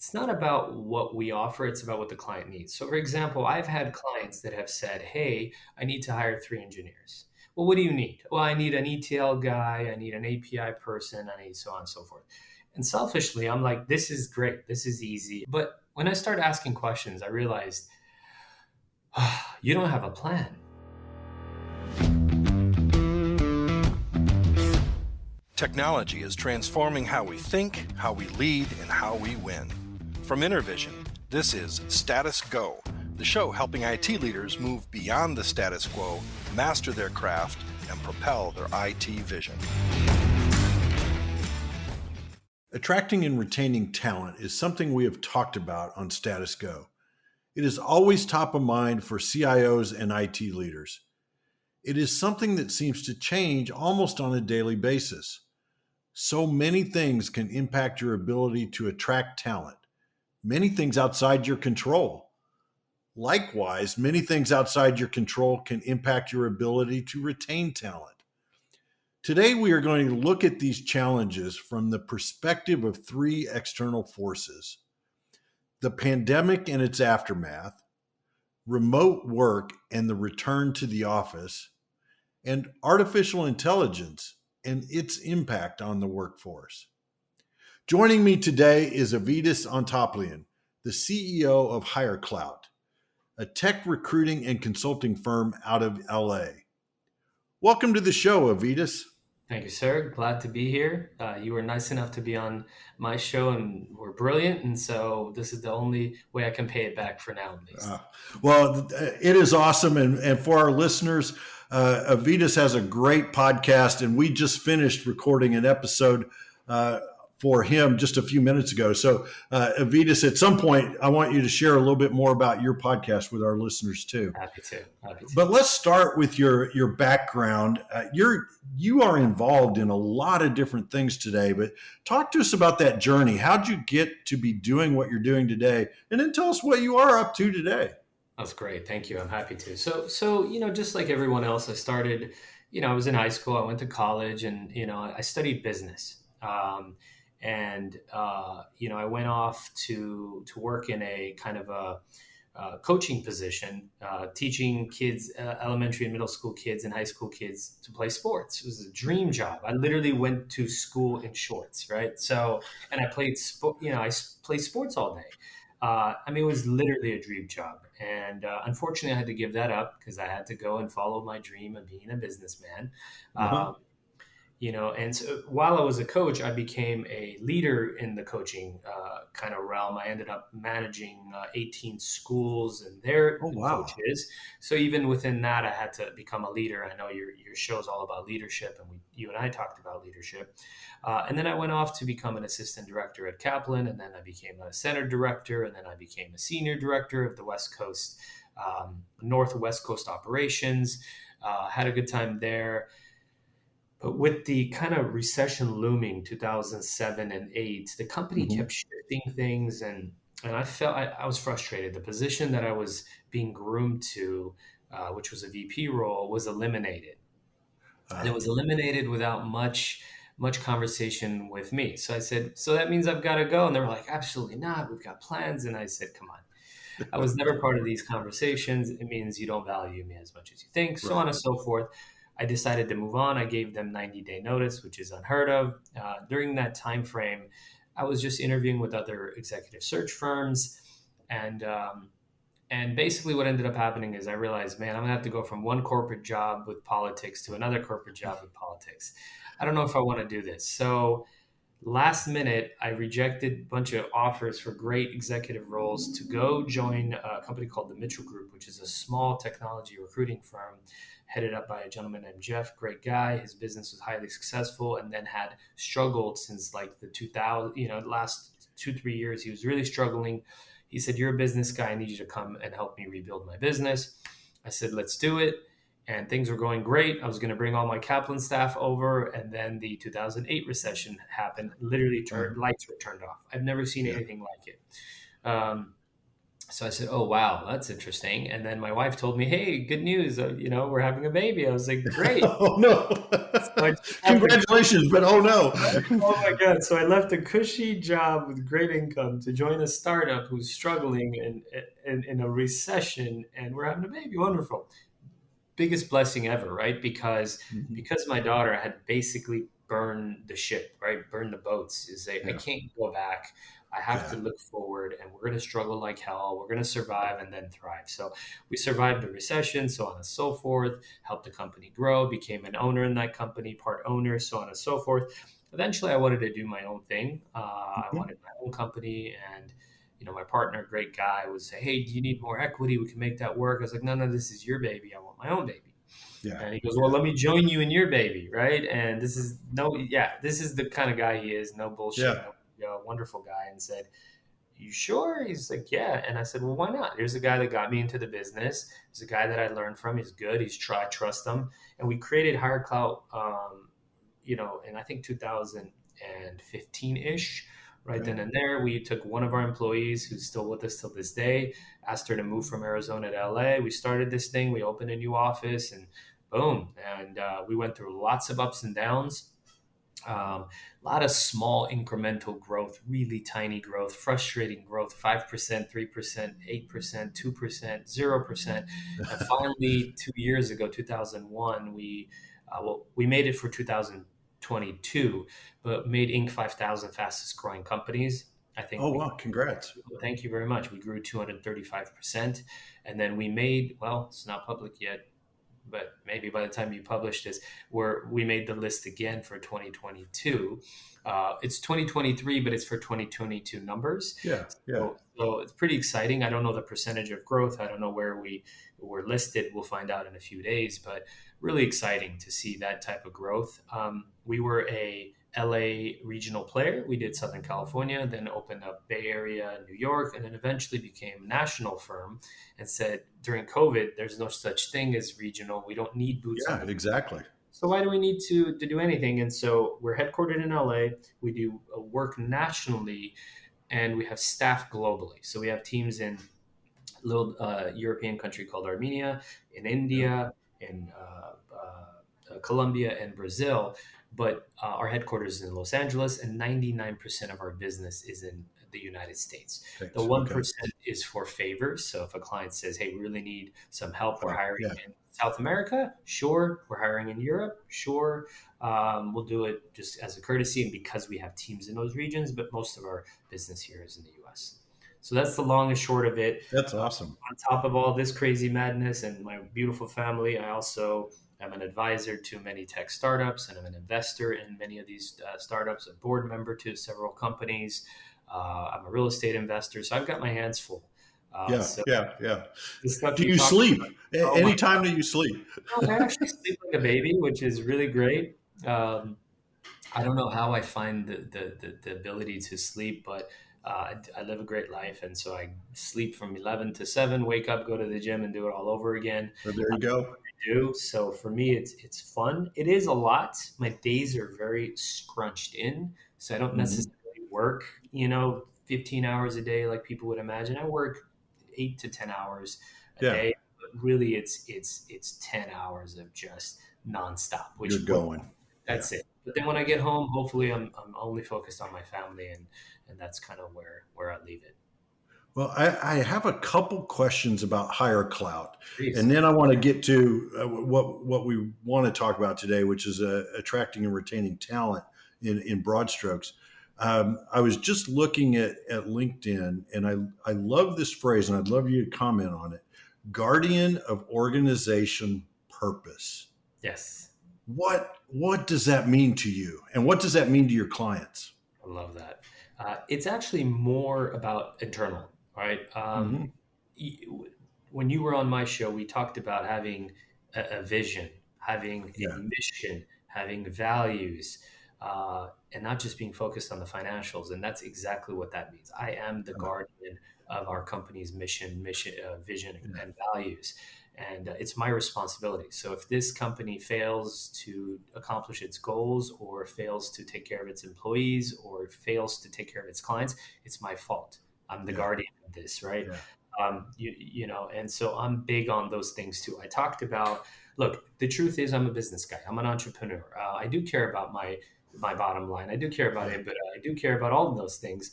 it's not about what we offer, it's about what the client needs. So, for example, I've had clients that have said, hey, I need to hire 3 engineers. Well, what do you need? Well, I need an ETL guy, I need an API person, I need so on and so forth. And selfishly, I'm like, this is great, this is easy. But when I started asking questions, I realized, you don't have a plan. Technology is transforming how we think, how we lead, and how we win. From Intervision, this is Status Go, the show helping IT leaders move beyond the status quo, master their craft, and propel their IT vision. Attracting and retaining talent is something we have talked about on Status Go. It is always top of mind for CIOs and IT leaders. It is something that seems to change almost on a daily basis. So many things can impact your ability to attract talent. Many things outside your control. Likewise, many things outside your control can impact your ability to retain talent. Today, we are going to look at these challenges from the perspective of 3 external forces: the pandemic and its aftermath, remote work and the return to the office, and artificial intelligence and its impact on the workforce. Joining me today is Avetis Antaplyan, the CEO of HireClout, a tech recruiting and consulting firm out of LA. Welcome to the show, Avetis. Thank you, sir. Glad to be here. You were nice enough to be on my show and were brilliant. And so this is the only way I can pay it back for now, at least. It is awesome. And for our listeners, Avetis has a great podcast, and we just finished recording an episode for him just a few minutes ago. So, Avetis, at some point, I want you to share a little bit more about your podcast with our listeners too. Happy to. But let's start with your background. You are involved in a lot of different things today, but talk to us about that journey. How'd you get to be doing what you're doing today? And then tell us what you are up to today. That's great. Thank you. I'm happy to. So, just like everyone else, I started, I was in high school, I went to college, and, I studied business. I went off to work in a kind of a coaching position, teaching kids, elementary and middle school kids and high school kids to play sports. It was a dream job. I literally went to school in shorts, right? So, and I played played sports all day. It was literally a dream job. And unfortunately, I had to give that up because I had to go and follow my dream of being a businessman. And so while I was a coach, I became a leader in the coaching kind of realm. I ended up managing 18 schools and their coaches. So even within that, I had to become a leader. I know your show is all about leadership, and you and I talked about leadership. And then I went off to become an assistant director at Kaplan, and then I became a center director, and then I became a senior director of the West Coast, Northwest Coast operations. Had a good time there. But with the kind of recession looming 2007 and 8, the company kept shifting things, and I felt I was frustrated. The position that I was being groomed to, which was a VP role, was eliminated. And it was eliminated without much conversation with me. So I said, so that means I've got to go. And they were like, absolutely not. We've got plans. And I said, come on. I was never part of these conversations. It means you don't value me as much as you think, so on and so forth. I decided to move on. I gave them 90-day notice, which is unheard of. During that time frame, I was just interviewing with other executive search firms. And basically what ended up happening is I realized, man, I'm going to have to go from one corporate job with politics to another corporate job with politics. I don't know if I want to do this. So last minute, I rejected a bunch of offers for great executive roles to go join a company called the Mitchell Group, which is a small technology recruiting firm headed up by a gentleman named Jeff, great guy. His business was highly successful and then had struggled since like the 2000, last 2-3 years. He was really struggling. He said, you're a business guy. I need you to come and help me rebuild my business. I said, let's do it. And things were going great. I was going to bring all my Kaplan staff over. And then the 2008 recession happened. Literally lights were turned off. I've never seen anything like it. So I said, "Oh wow, that's interesting." And then my wife told me, "Hey, good news! We're having a baby." I was like, "Great!" Oh no! So I just left the Congratulations, but oh no! oh my god! So I left a cushy job with great income to join a startup who's struggling in a recession, and we're having a baby. Wonderful, biggest blessing ever, right? Because Mhm. because my daughter had basically burned the ship, right? Burned the boats. Is I Yeah, can't go back. I have to yeah. look forward, and we're going to struggle like hell. We're going to survive and then thrive. So we survived the recession, so on and so forth. Helped the company grow, became an owner in that company, part owner, so on and so forth. Eventually, I wanted to do my own thing. I Mhm. wanted my own company, and my partner, great guy, would say, "Hey, do you need more equity? We can make that work." I was like, "No, no, this is your baby. I want my own baby." Yeah, And he goes, "Well, yeah, let me join you in your baby, right?" And this is the kind of guy he is. No bullshit, yeah. no, wonderful guy. And said, "You sure?" He's like, "Yeah." And I said, "Well, why not? Here's a guy that got me into the business. He's a guy that I learned from. He's good. Trust him." And we created Higher Clout, in I think 2015 ish. Right Okay. then and there, we took one of our employees who's still with us till this day, asked her to move from Arizona to LA. We started this thing. We opened a new office, and boom. And we went through lots of ups and downs. A lot of small incremental growth, really tiny growth, frustrating growth, 5%, 3%, 8%, 2%, 0%. And finally, 2 years ago, 2001, we made it for 2022, but made Inc. 5,000 fastest growing companies. I think Oh we wow! Congrats. Thank you very much. We grew 235%. And then we made, well, it's not public yet, but maybe by the time you publish this, we made the list again for 2022. It's 2023, but it's for 2022 numbers. Yeah, yeah. So it's pretty exciting. I don't know the percentage of growth. I don't know where we were listed. We'll find out in a few days, but really exciting to see that type of growth. We were a LA regional player. We did Southern California, then opened up Bay Area, New York, and then eventually became a national firm and said during COVID, there's no such thing as regional. We don't need boots on Yeah, the. exactly. So why do we need to do anything? And so we're headquartered in LA. We do work nationally, and we have staff globally. So we have teams in a little European country called Armenia, in Yeah. India, in Colombia, and Brazil. But our headquarters is in Los Angeles, and 99% of our business is in the United States. The Thanks. Okay. 1% is for favors. So if a client says, "Hey, we really need some help, we're Right. hiring Yeah. in South America," sure. We're hiring in Europe, sure. We'll do it just as a courtesy and because we have teams in those regions, but most of our business here is in the US. So that's the long and short of it. That's awesome. On top of all this crazy madness and my beautiful family, I also am an advisor to many tech startups, and I'm an investor in many of these startups, a board member to several companies. I'm a real estate investor, so I've got my hands full. Yeah, So yeah, yeah. the stuff Do you you talked sleep? about, oh my Anytime that you sleep? God, I actually sleep like a baby, which is really great. Um, I don't know how I find the ability to sleep, but I live a great life. And so I sleep from 11 to 7, wake up, go to the gym, and do it all over again. So there you go. I do. So for me, it's fun. It is a lot. My days are very scrunched in. So I don't Hmm. necessarily work, 15 hours a day like people would imagine. I work 8 to 10 hours a Yeah, day, but really it's 10 hours of just nonstop, you're which going. Yeah. that's it. But then when I get home, hopefully I'm only focused on my family, and that's kind of where I leave it. Well, I have a couple questions about higher cloud, and Please. then I want to get to what we want to talk about today, which is attracting and retaining talent in broad strokes. I was just looking at LinkedIn, and I love this phrase, and I'd love you to comment on it. Guardian of organization purpose. Yes. What does that mean to you, and what does that mean to your clients? I love that. It's actually more about internal, right? Hmm. When you were on my show, we talked about having a vision, having a Yeah, mission, having values, and not just being focused on the financials. And that's exactly what that means. I am the guardian of our company's mission, vision, yeah, and values. And it's my responsibility. So if this company fails to accomplish its goals, or fails to take care of its employees, or fails to take care of its clients, it's my fault. I'm the yeah, guardian of this, right? yeah. And so I'm big on those things too. I talked about, look, the truth is I'm a business guy. I'm an entrepreneur. I do care about my bottom line. I do care about Yeah, it, but I do care about all of those things.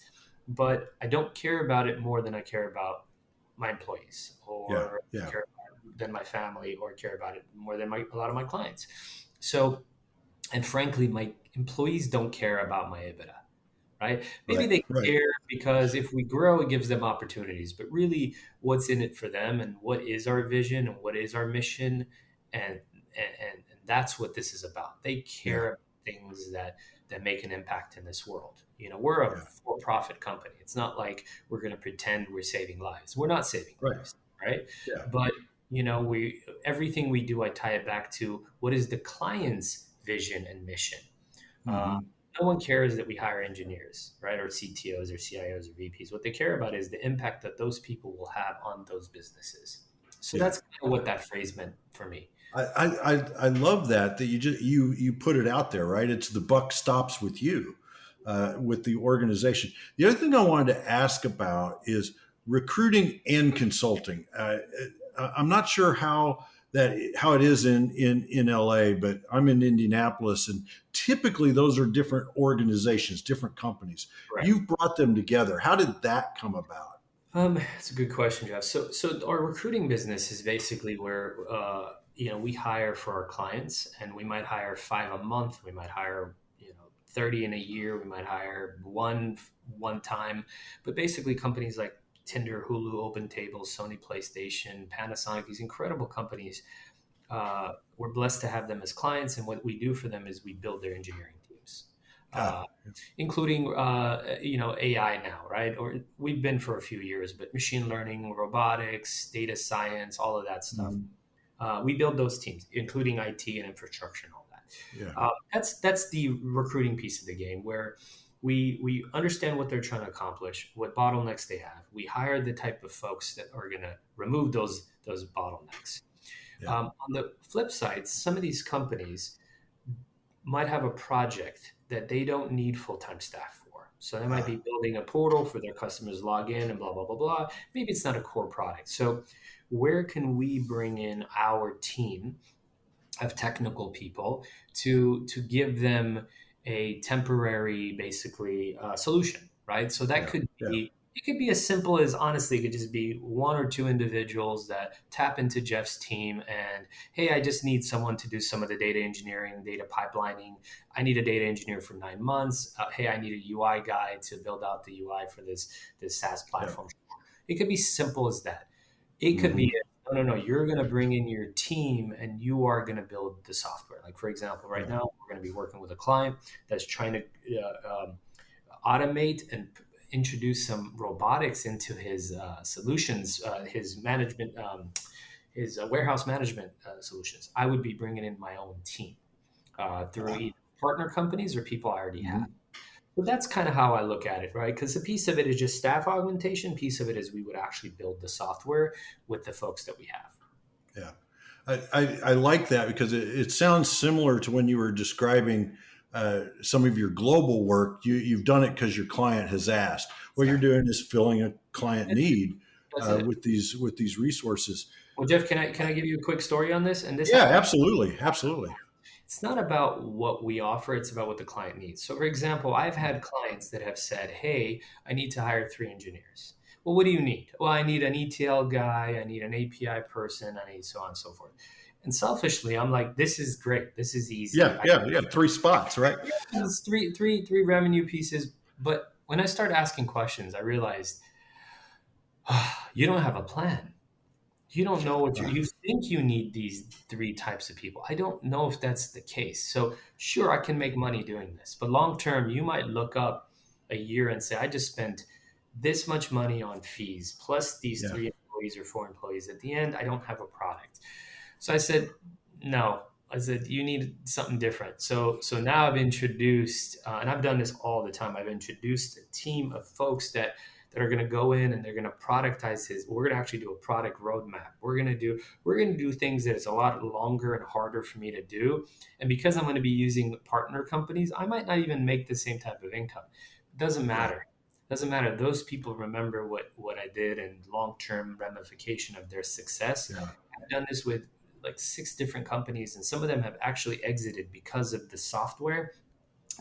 But I don't care about it more than I care about my employees, yeah, or yeah. care about than my family, or care about it more than a lot of my clients. So, and frankly, my employees don't care about my EBITDA, right? Maybe Right, they right. care because if we grow, it gives them opportunities, but really what's in it for them, and what is our vision, and what is our mission, and that's what this is about. They Yeah, care about things that make an impact in this world. We're a yeah. for-profit company. It's not like we're going to pretend we're saving lives. We're not saving Right. lives, right? Yeah. But we everything we do, I tie it back to what is the client's vision and mission. uh, Hmm. no one cares that we hire engineers, right? Or CTOs or CIOs or VPs. What they care about is the impact that those people will have on those businesses. So Yeah. that's kind of what that phrase meant for me. I love that you put it out there, right? It's the buck stops with you, with the organization. The other thing I wanted to ask about is recruiting and consulting. I'm not sure how it is in LA, but I'm in Indianapolis, and typically those are different organizations, different companies. Correct. You've brought them together. How did that come about? It's a good question, Jeff. So our recruiting business is basically where we hire for our clients, and we might hire five a month. We might hire 30 in a year. We might hire one time, but basically companies like Tinder, Hulu, OpenTable, Sony PlayStation, Panasonic, these incredible companies. We're blessed to have them as clients, and what we do for them is we build their engineering teams. Ah, Uh, Including AI now, right? Or we've been for a few years, but machine learning, robotics, data science, all of that stuff. mhm, We build those teams, including IT and infrastructure and all that. yeah, That's the recruiting piece of the game, where we understand what they're trying to accomplish, what bottlenecks they have. We hire the type of folks that are going to remove those bottlenecks. yeah, On the flip side, some of these companies might have a project that they don't need full-time staff for. So they might ah, be building a portal for their customers to log in and blah, blah, blah, blah. Maybe it's not a core product. So where can we bring in our team of technical people to give them a temporary, basically, solution, right? So that yeah, could yeah, be, it could be as simple as, honestly, it could just be one or two individuals that tap into Jeff's team and, hey, I just need someone to do some of the data engineering, data pipelining. I need a data engineer for 9 months. Hey, I need a UI guy to build out the UI for this SaaS yeah. platform. It could be simple as that. It could be, Hmm. no, no, no, you're going to bring in your team and you are going to build the software. Like, for example, right Yeah, now, we're going to be working with a client that's trying to automate and introduce some robotics into his solutions, his management, his warehouse management solutions. I would be bringing in my own team through ah, either partner companies or people I already have. mhm, So that's kind of how I look at it, right? Because a piece of it is just staff augmentation. Piece of it is we would actually build the software with the folks that we have. yeah. I like that because it sounds similar to when you were describing some of your global work. You've done it because your client has asked. What you're Exactly. doing is filling a client That's it. need That's it. with these resources. Well, Jeff, can I give you a quick story on this? And this Yeah, happened. absolutely, absolutely. It's not about what we offer; it's about what the client needs. So, for example, I've had clients that have said, "Hey, I need to hire three engineers." Well, what do you need? Well, I need an ETL guy, I need an API person, I need so on and so forth. And selfishly, I'm like, "This is great. This is easy. Yeah, yeah, yeah. Three spots, right? It's three revenue pieces." But when I started asking questions, I realized you don't have a plan. You don't know what Uh, you think you need these three types of people. I don't know if that's the case. So sure, I can make money doing this, but long term, you might look up a year and say, I just spent this much money on fees plus these yeah, three employees or four employees. At the end, I don't have a product. So I said, no. I said, you need something different. So now I've introduced, and I've done this all the time. I've introduced a team of folks that are going to go in and they're going to productize his. We're going to actually do a product roadmap. We're going to do things that is a lot longer and harder for me to do. And because I'm going to be using partner companies, I might not even make the same type of income. It doesn't right. matter. Doesn't matter. Those people remember what I did and long-term ramification of their success. Yeah. I've done this with like 6 different companies, and some of them have actually exited because of the software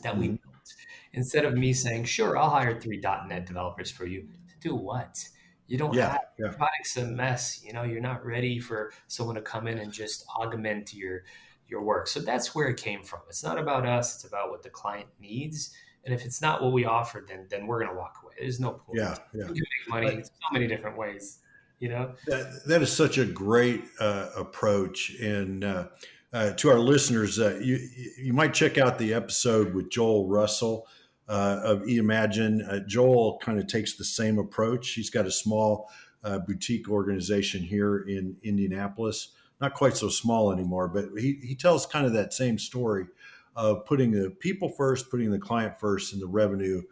that we Mhm. built. Instead of me saying, sure, I'll hire 3 .NET developers for you, to do what? You don't Yeah. have Yeah. product's a mess. You're not ready for someone to come in and just augment your work. So that's where it came from. It's not about us, it's about what the client needs. And if it's not what we offer, then we're gonna walk away. There's no Yeah. point. Yeah. You can make money in so many different ways, you know? That is such a great approach, and to our listeners, you might check out the episode with Joel Russell of eImagine. Joel kind of takes the same approach. He's got a small boutique organization here in Indianapolis, not quite so small anymore, but he tells kind of that same story of putting the people first, putting the client first, and the Absolutely.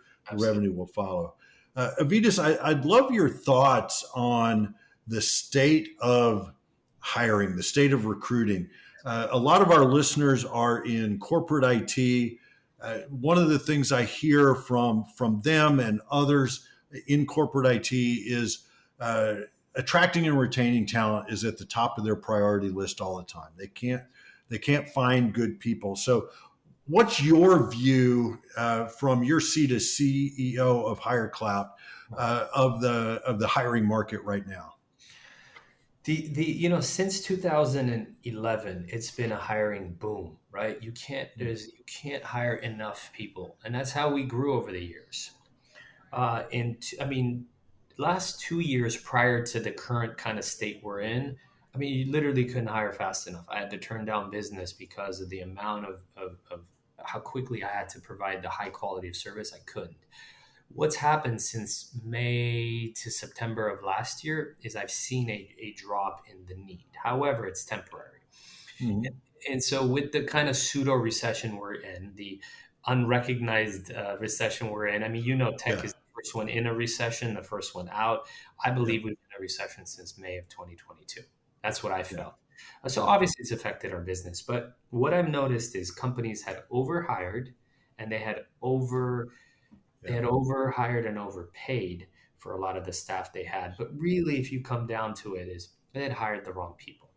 revenue will follow. Avetis, I'd love your thoughts on the state of hiring, the state of recruiting. A lot of our listeners are in corporate IT. One of the things I hear from them and others in corporate IT is attracting and retaining talent is at the top of their priority list all the time. They can't find good people. So, what's your view from your seat as CEO of HireCloud of the hiring market right now? Since 2011, it's been a hiring boom, right? You can't hire enough people, and that's how we grew over the years. I mean, last 2 years prior to the current kind of state we're in, I mean, you literally couldn't hire fast enough. I had to turn down business because of the amount of how quickly I had to provide the high quality of service. I couldn't. What's happened since May to September of last year is I've seen a drop in the need. However, it's temporary. Mhm. And so, with the kind of pseudo recession we're in, the unrecognized recession we're in, I mean, tech Yeah, is the first one in a recession, the first one out. I yeah, believe we've been in a recession since May of 2022. That's what I yeah, felt. So, yeah, obviously, it's affected our business. But what I've noticed is companies had overhired and they yeah. had overhired and overpaid for a lot of the staff they had. But really, if you come down to it, is they had hired the wrong people.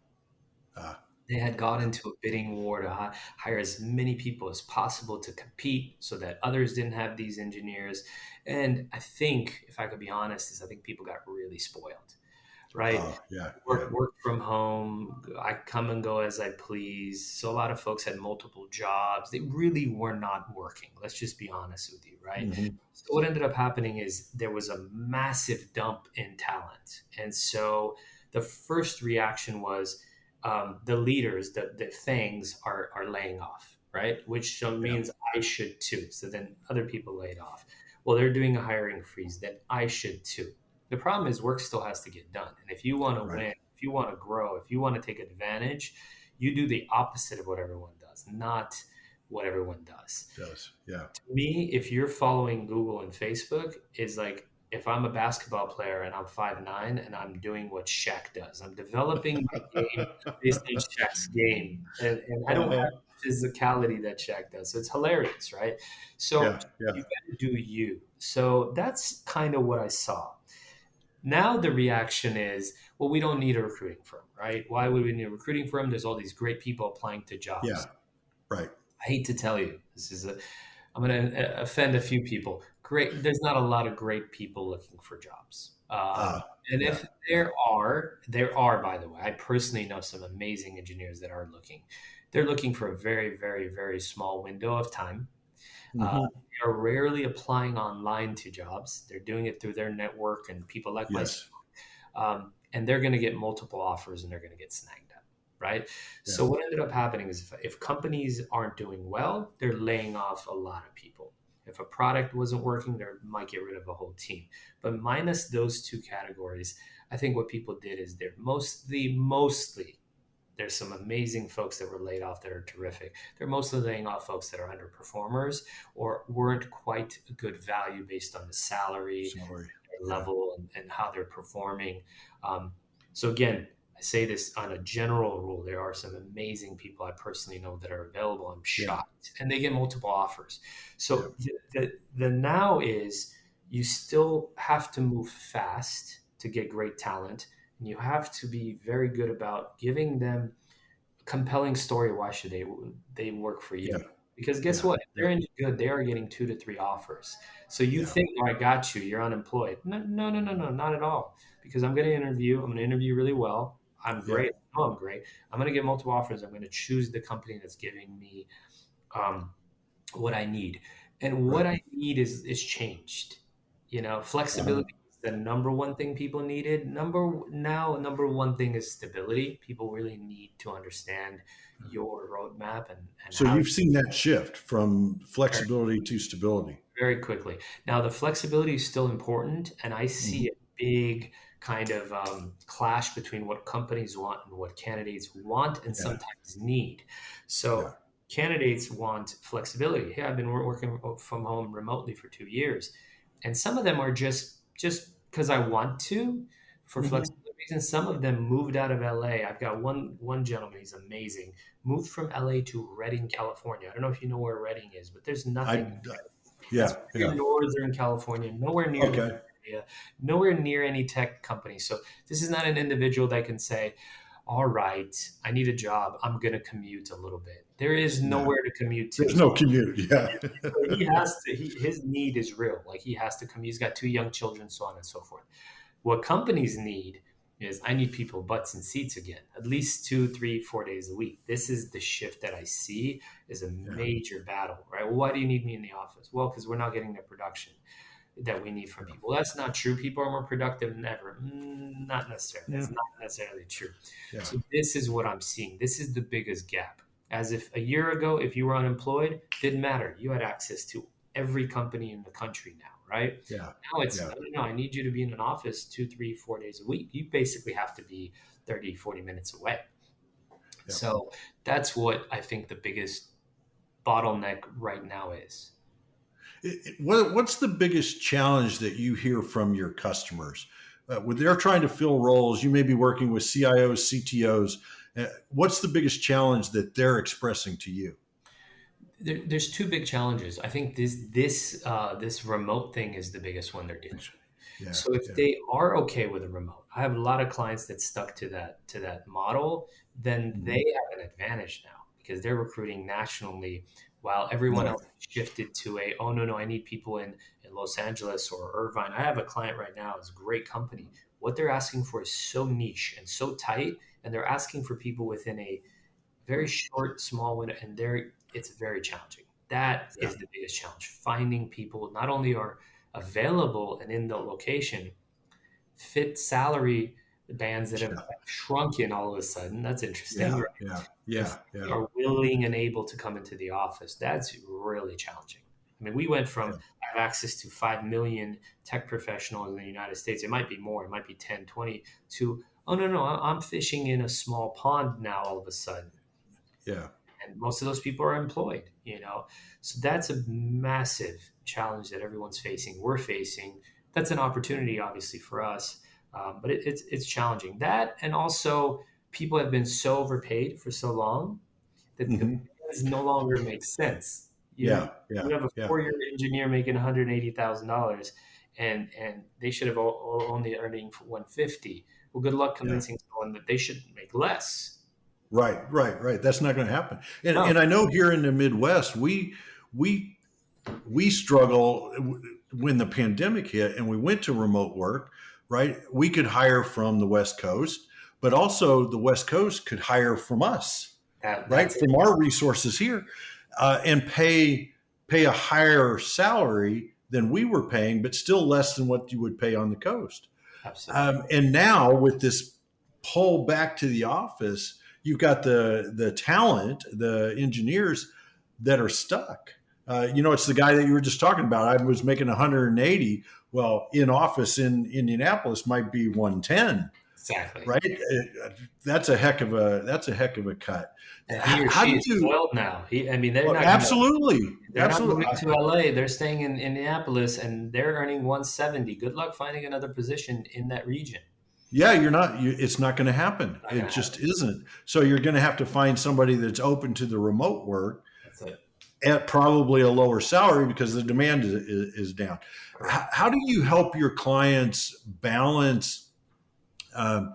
Uh, They had got into a bidding war to hire as many people as possible to compete so that others didn't have these engineers. And I think, if I could be honest, is I think people got really spoiled, right? yeah, yeah, Work from home. I come and go as I please. So a lot of folks had multiple jobs. They really were not working. Let's just be honest with you, right? hmm, So what ended up happening is there was a massive dump in talent, and so the first reaction was the leaders, the things are laying off, right? Which so yeah, means I should too. So then other people laid off. Well, they're doing a hiring freeze. Then I should too. The problem is work still has to get done. And if you want to right. win, if you want to grow, if you want to take advantage, you do the opposite of what everyone does, not what everyone does. Does yeah, To me, if you're following Google and Facebook, is like if I'm a basketball player and I'm 5'9" and I'm doing what Shaq does. I'm developing my game based on Shaq's game. And I don't uh-huh. have the physicality that Shaq does. So it's hilarious, right? So Yeah, yeah, you got to do you. So that's kind of what I saw. Now the reaction is, well, we don't need a recruiting firm, right? Why would we need a recruiting firm? There's all these great people applying to yeah, jobs. right. I hate to tell you, I'm going to offend a few people. Great, there's not a lot of great people looking for jobs. And Yeah, if yeah, there are, by the way, I personally know some amazing engineers that are looking. They're looking for a very, very, very small window of time. Uh, hmm, they are rarely applying online to jobs. They're doing it through their network and people like myself, yes, and they're going to get multiple offers and they're going to get snagged up, right? yeah, So what ended up happening is if companies aren't doing well, they're laying off a lot of people. If a product wasn't working, they might get rid of a whole team. But minus those 2 categories, I think what people did is they're mostly there's some amazing folks that were laid off that are terrific. They're mostly laying off folks that are underperformers or weren't quite a good value based on the salary, sorry. their Yeah, level, and how they're performing. Um, so again, I say this on a general rule. There are some amazing people I personally know that are available. I'm yeah, shocked, and they get multiple offers. yeah, So the now is you still have to move fast to get great talent. And you have to be very good about giving them compelling story. Why should they work for Yeah. you? Because guess Yeah. what? If Yeah. they're any good, they are getting 2 to 3 offers. So you Yeah. think, oh, I got you, you're unemployed. No, no, no, no, no, not at all. Because I'm going to interview. I'm going to interview really well. I'm Yeah. great. I know I'm great. I'm going to get multiple offers. I'm going to choose the company that's giving me um, what I need. And what Right. I need is changed. Uh-huh. Flexibility is the number one thing people needed. Number one thing is stability. People really need to understand your roadmap and So how you've seen that shift from very, flexibility to stability. very quickly. Now the flexibility is still important, and I Mhm. see a big kind of clash between what companies want and what candidates want and Yeah. sometimes need. So Yeah. candidates want flexibility. Hey, I've been working from home remotely for 2 years, and some of them are just because I want to for Hmm. flexibility reasons. Some of them moved out of LA. I've got one gentleman. He's amazing. Moved from LA to Redding, California. I don't know if you know where Redding is, but there's nothing. I, That's yeah. very Yeah. northern California, nowhere near the Okay. area, nowhere near any tech company. So this is not an individual that can say, all right, I need a job. I'm going to commute a little bit. There is Yeah. nowhere to commute to. There's no commute. Yeah. So he has to, his need is real. Like he has to commute. He's got 2 young children, so on and so forth. What companies need is I need people butts and seats again, at least 2, 3, 4 days a week. This is the shift that I see is a Yeah. major battle, right? Well, why do you need me in the office? Well, because we're not getting the production that we need from people. Well, that's not true. People are more productive than ever. Not necessarily. Yeah. That's not necessarily true. Yeah. So this is what I'm seeing. This is the biggest gap. As if a year ago, if you were unemployed, didn't matter. You had access to every company in the country now, right? Yeah. Now it's, Yeah. no, no, no, I need you to be in an office 2, 3, 4 days a week. You basically have to be 30, 40 minutes away. Yeah. So that's what I think the biggest bottleneck right now is. What's the biggest challenge that you hear from your customers? When they're trying to fill roles, you may be working with CIOs, CTOs. What's the biggest challenge that they're expressing to you? There's two big challenges. I think this remote thing is the biggest one they're dealing with. Yeah. So if Yeah. they are okay with a remote, I have a lot of clients that stuck to that model, then Hmm. they have an advantage now because they're recruiting nationally while everyone Right. else shifted to a, oh no, no, I need people in Los Angeles or Irvine. I have a client right now, it's a great company. What they're asking for is so niche and so tight, and they're asking for people within a very short, small window, and it's very challenging. That Yeah. is the biggest challenge. Finding people not only are available and in the location, fit salary bands that have Yeah. shrunken all of a sudden. That's interesting, Yeah. right? Yeah. And Yeah. Yeah. are willing and able to come into the office. That's really challenging. I mean, we went from Yeah. I have access to 5 million tech professionals in the United States. It might be more, it might be 10, 20 to, oh, no, no, I'm fishing in a small pond now all of a sudden, Yeah. and most of those people are employed. So that's a massive challenge that everyone's facing, we're facing. That's an opportunity obviously for us, but it's challenging, that, and also people have been so overpaid for so long that the Hmm. bids no longer make sense. you Yeah. Yeah. you have a Yeah. 4-year engineer making $180,000, and they should have only earning 150. Well, good luck Yeah. convincing someone that they should make less. Right. Right. Right. That's not going to happen. And No. and I know here in the Midwest, we we struggle when the pandemic hit and we went to remote work, right? We could hire from the West Coast, but also the West Coast could hire from us, right? That's it. From our resources here, and pay a higher salary than we were paying, but still less than what you would pay on the coast. Absolutely. And now with this pull back to the office, you've got the talent, the engineers that are stuck. It's the guy that you were just talking about. I was making 180. Well, in office in Indianapolis might be 110, Exactly. right? That's a heck of a cut. And he or How she do is you? spoiled now. I mean, they're Well, not gonna absolutely, they're not absolutely. moving to LA. They're staying in Indianapolis, and they're earning 170. Good luck finding another position in that region. Yeah, you're not. It's not going to happen. Not It gonna happen. just isn't. So you're going to have to find somebody that's open to the remote work. That's it. at probably a lower salary because the demand is down. How do you help your clients balance um,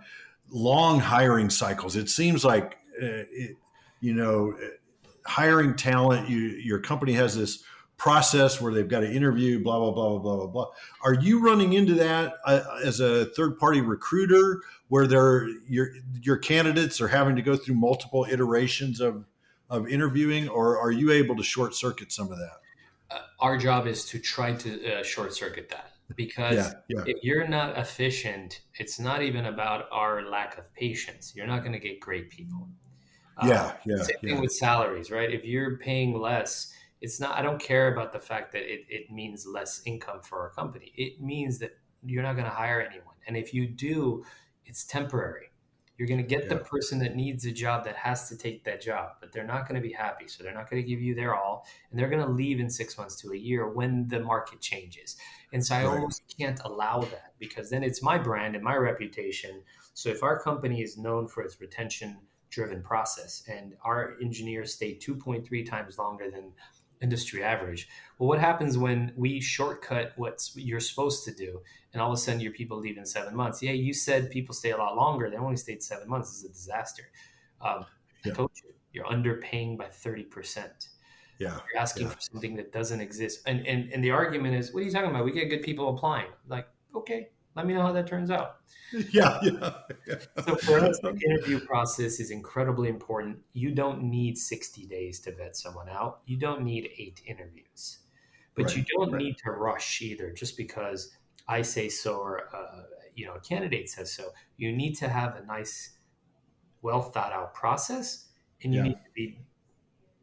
long hiring cycles? It seems like, you know, hiring talent, your company has this process where they've got to interview, blah, blah, blah, blah, blah, blah, blah. Are you running into that as a third party recruiter where your candidates are having to go through multiple iterations of interviewing, or are you able to short circuit some of that? Our job is to try to short circuit that, because Yeah, yeah, if you're not efficient, it's not even about our lack of patience. You're not going to get great people. yeah, yeah, Same thing yeah, with salaries, right? If you're paying less, it's not, I don't care about the fact that it means less income for our company. It means that you're not going to hire anyone. And if you do, it's temporary. You're going to get the yeah, person that needs a job that has to take that job, but they're not going to be happy. So they're not going to give you their all. And they're going to leave in 6 months to a year when the market changes. And so I right. almost can't allow that, because then it's my brand and my reputation. So if our company is known for its retention driven process and our engineers stay 2.3 times longer than industry average, well, what happens when we shortcut what you're supposed to do and all of a sudden your people leave in 7 months? Yeah, you said people stay a lot longer, they only stayed 7 months. It's a disaster. I Yeah, told you, you're underpaying by 30%. yeah, You're asking yeah, for something that doesn't exist. And the argument is, what are you talking about? We get good people applying. Like, okay, let me know how that turns out. yeah, yeah, So for us, yeah. the interview process is incredibly important. You don't need 60 days to vet someone out. You don't need 8 interviews, but Right, you don't right. need to rush either. Just because I say so, or a candidate says so, you need to have a nice, well thought out process, and you Yeah, need to be.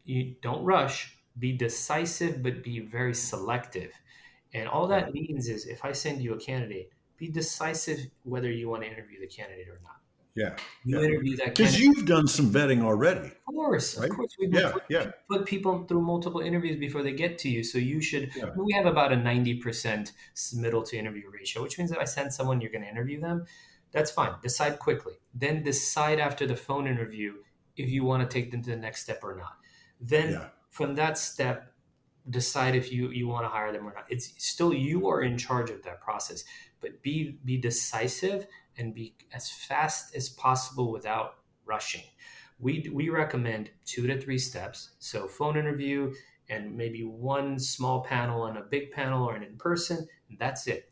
You don't rush. Be decisive, but be very selective. And all yeah, that means is, if I send you a candidate, be decisive whether you want to interview the candidate or not. yeah, You yeah. interview that Because candidate. you've done some vetting already, Of right? course, we've been Yeah, yeah, put people through multiple interviews before they get to you. So you should. yeah, We have about a 90% submittal to interview ratio, which means if I send someone, you're going to interview them. That's fine. Decide quickly. Then decide after the phone interview if you want to take them to the next step or not. Then yeah, from that step, decide if you want to hire them or not. It's still, you are in charge of that process, but be decisive and be as fast as possible without rushing. We recommend 2 to 3 steps. So phone interview and maybe one small panel and a big panel or an in person. And that's it.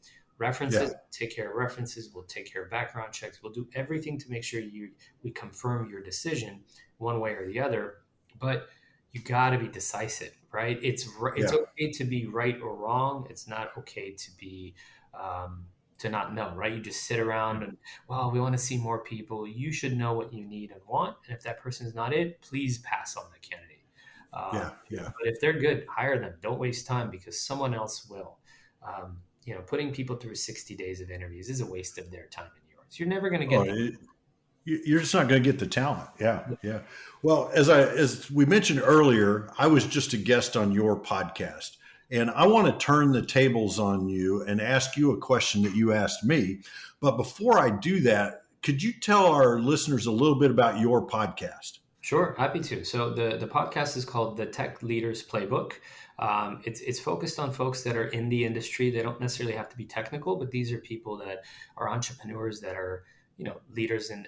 yeah, References, take care of references. We'll take care of background checks. We'll do everything to make sure we confirm your decision one way or the other. But you got to be decisive, right? It's yeah, okay to be right or wrong. It's not okay to not know, right? You just sit around and, well, we want to see more people. You should know what you need and want, and if that person is not it, please pass on the candidate. yeah, yeah, But if they're good, hire them. Don't waste time, because someone else will. Putting people through 60 days of interviews is a waste of their time and yours. You're never going to Oh, get the. you're just not going to get the talent. Yeah, yeah. Well, as we mentioned earlier, I was just a guest on your podcast, and I want to turn the tables on you and ask you a question that you asked me. But before I do that, could you tell our listeners a little bit about your podcast? Sure, happy to. So the podcast is called the Tech Leaders Playbook. It's focused on folks that are in the industry. They don't necessarily have to be technical, but these are people that are entrepreneurs, that are leaders, and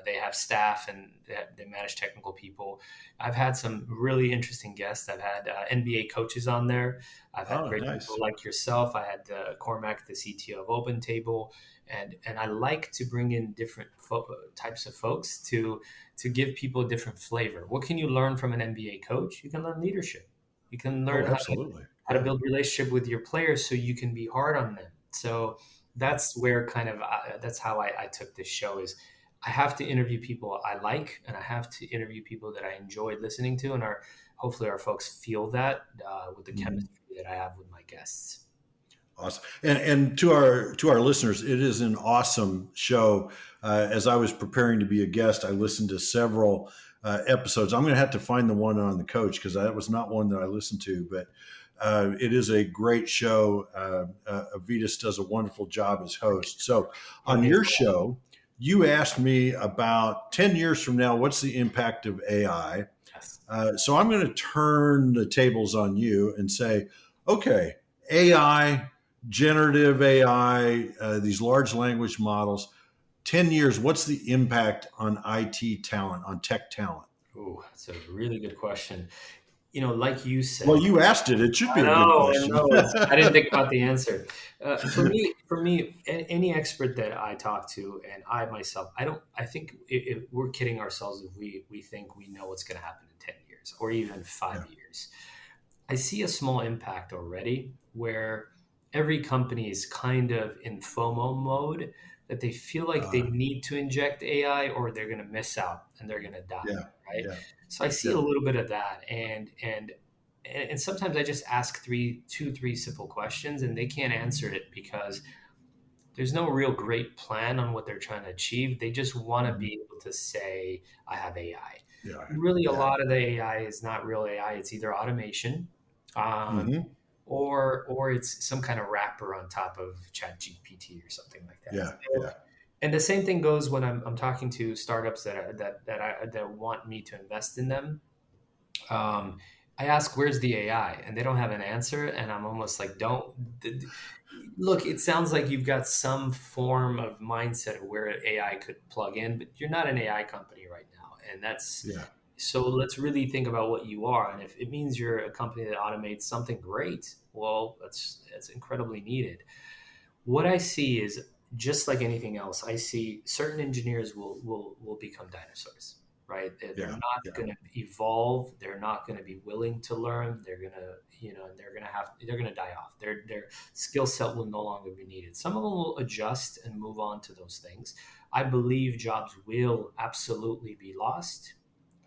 they have staff, and they manage technical people. I've had some really interesting guests. I've had NBA coaches on there. I've had Oh, great people nice. like yourself. I had Cormac, the CTO of Open Table, and I like to bring in different types of folks to give people a different flavor. What can you learn from an NBA coach? You can learn leadership. You can Oh, learn absolutely. how to Yeah, build relationship with your players so you can be hard on them. So that's where that's how I took this show. Is I have to interview people I like, and I have to interview people that I enjoyed listening to, and hopefully our folks feel that with the mhm. chemistry that I have with my guests. Awesome. And to our listeners, it is an awesome show. As I was preparing to be a guest, I listened to several episodes. I'm going to have to find the one on the coach because that was not one that I listened to, but it is a great show. Avetis does a wonderful job as host. So on Okay. your show, you asked me about 10 years from now, what's the impact of AI? Yes. So I'm going to turn the tables on you and say, okay, AI, generative AI, these large language models, 10 years, what's the impact on IT talent, on tech talent? Ooh, that's a really good question. Like you Well, said, you asked it. It should be I a good know, I question. know. I didn't think about the answer. For me, any expert that I talk to, and I myself, I don't. I think we're kidding ourselves if we think we know what's going to happen in 10 years or even five Yeah. years. I see a small impact already where every company is kind of in FOMO mode that they feel like they Uh, need to inject AI or they're going to miss out and they're going to die, yeah. right? Yeah. So I see Yeah. a little bit of that, and sometimes I just ask three simple questions, and they can't answer it because there's no real great plan on what they're trying to achieve. They just want to Mhm. be able to say, I have AI. Yeah. Really, a Yeah. lot of the AI is not real AI. It's either automation, um, Hmm. or it's some kind of wrapper on top of Chat GPT or something like that. Yeah. So, Yeah. and the same thing goes when I'm talking to startups that want me to invest in them. um, I ask, "Where's the AI?" and they don't have an answer, and I'm almost like, "Don't look." It sounds like you've got some form of mindset of where AI could plug in, but you're not an AI company right now, and that's Yeah. so. Let's really think about what you are, and if it means you're a company that automates something great, well, that's incredibly needed. What I see is just like anything else. I see certain engineers will become dinosaurs, right? They're Yeah. not Yeah. going to evolve. They're not going to be willing to learn. They're going to, and they're going to die off. Their skill set will no longer be needed. Some of them will adjust and move on to those things. I believe jobs will absolutely be lost.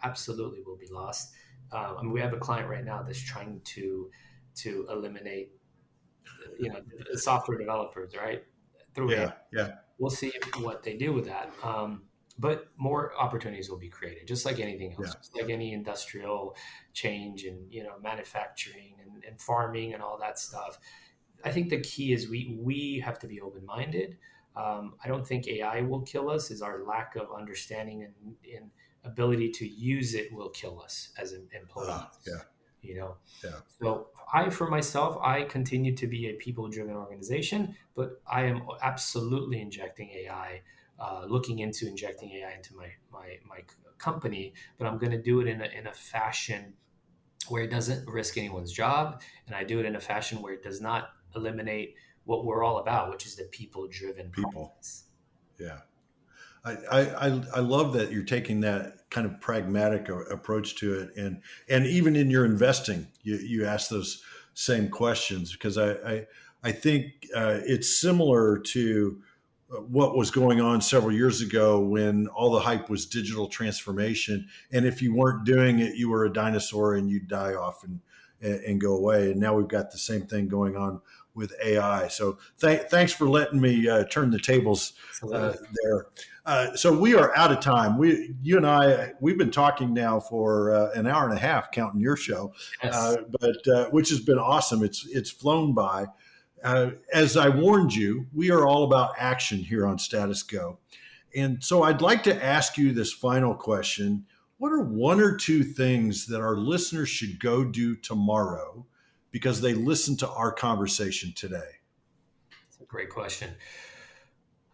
Absolutely will be lost. I mean, we have a client right now that's trying to eliminate software developers, right? Through AI. Yeah. Yeah. We'll see what they do with that. But more opportunities will be created, just like anything Yeah. else, just like any industrial change and manufacturing and farming and all that stuff. I think the key is we have to be open minded. I don't think AI will kill us. Is our lack of understanding and ability to use it will kill us as employees. Yeah. You know, Yeah. so I, for myself, I continue to be a people-driven organization, but I am absolutely injecting AI, looking into injecting AI into my company. But I'm going to do it in a fashion where it doesn't risk anyone's job, and I do it in a fashion where it does not eliminate what we're all about, which is the people-driven People. process. Yeah. I love that you're taking that kind of pragmatic approach to it, and even in your investing, you ask those same questions because I think it's similar to what was going on several years ago when all the hype was digital transformation, and if you weren't doing it, you were a dinosaur and you'd die off and go away. And now we've got the same thing going on with AI. So thanks for letting me turn the tables Absolutely. there. So we are out of time. You and I, we've been talking now for an hour and a half, counting your show, Yes. but which has been awesome. It's flown by. As I warned you, we are all about action here on Status Go, and so I'd like to ask you this final question: what are one or two things that our listeners should go do tomorrow because they listened to our conversation today? It's a great question.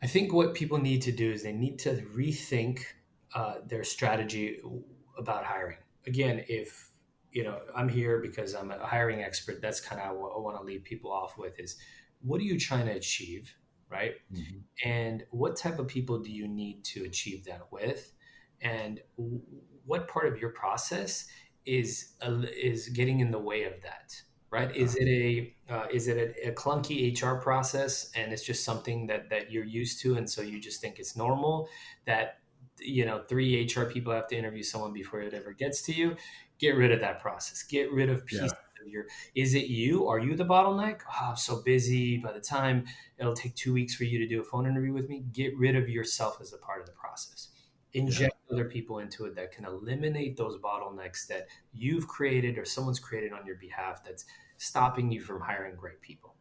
I think what people need to do is they need to rethink their strategy about hiring. Again, if I'm here because I'm a hiring expert, that's kind of what I want to leave people off with is what are you trying to achieve, right? Mhm. And what type of people do you need to achieve that with, and what part of your process is getting in the way of that, right? Uh, Is it a clunky HR process and it's just something that you're used to, and so you just think it's normal that three HR people have to interview someone before it ever gets to you? Get rid of that process. Get rid of yeah, pieces of your. Is it you? Are you the bottleneck? Oh, I'm so busy. By the time it'll take 2 weeks for you to do a phone interview with me, get rid of yourself as a part of the process. yeah, Inject other people into it that can eliminate those bottlenecks that you've created or someone's created on your behalf that's stopping you from hiring great people.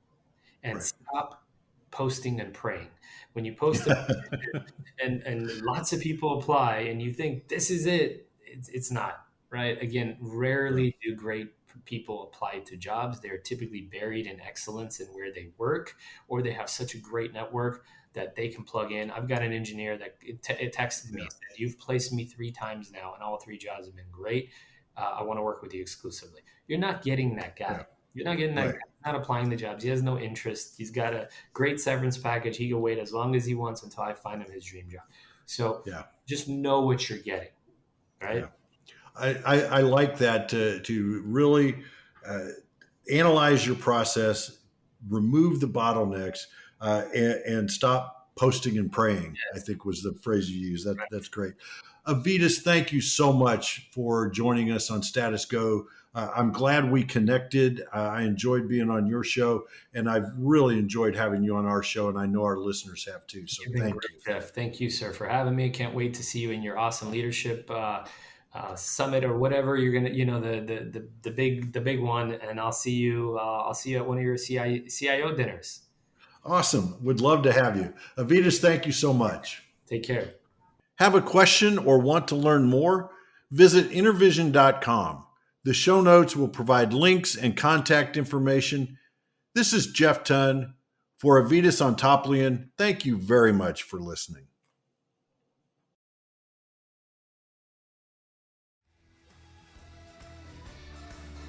And right. stop posting and praying. When you post a and lots of people apply and you think this is it, it's not. right? Again, rarely do great people apply to jobs. They're typically buried in excellence in where they work, or they have such a great network that they can plug in. I've got an engineer that it texted me Yeah. and said, "You've placed me 3 times now, and all 3 jobs have been great. I want to work with you exclusively." You're not getting that guy. Yeah. You're not getting that guy. Right. He's not applying the jobs. He has no interest. He's got a great severance package. He can wait as long as he wants until I find him his dream job. So Yeah. just know what you're getting, Yeah. right? I like that to really uh, analyze your process, remove the bottlenecks, and stop posting and praying. I Yes. think was the phrase you used. That's great. Avetis, thank you so much for joining us on Status Go. I'm glad we connected. I enjoyed being on your show, and I've really enjoyed having you on our show, and I know our listeners have too. So You've been thank great, you. Jeff. Thank you, sir, for having me. Can't wait to see you in your awesome leadership summit or whatever you're gonna, the big one. And I'll see you at one of your CIO dinners. Awesome. Would love to have you. Avetis, thank you so much. Take care. Have a question or want to learn more? Visit intervision.com. The show notes will provide links and contact information. This is Jeff Tunn for Avetis Antaplyan. Thank you very much for listening.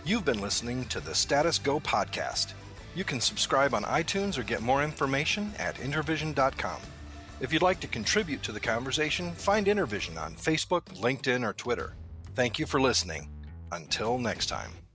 You've been listening to the Status Go podcast. You can subscribe on iTunes or get more information at intervision.com. If you'd like to contribute to the conversation, find Intervision on Facebook, LinkedIn, or Twitter. Thank you for listening. Until next time.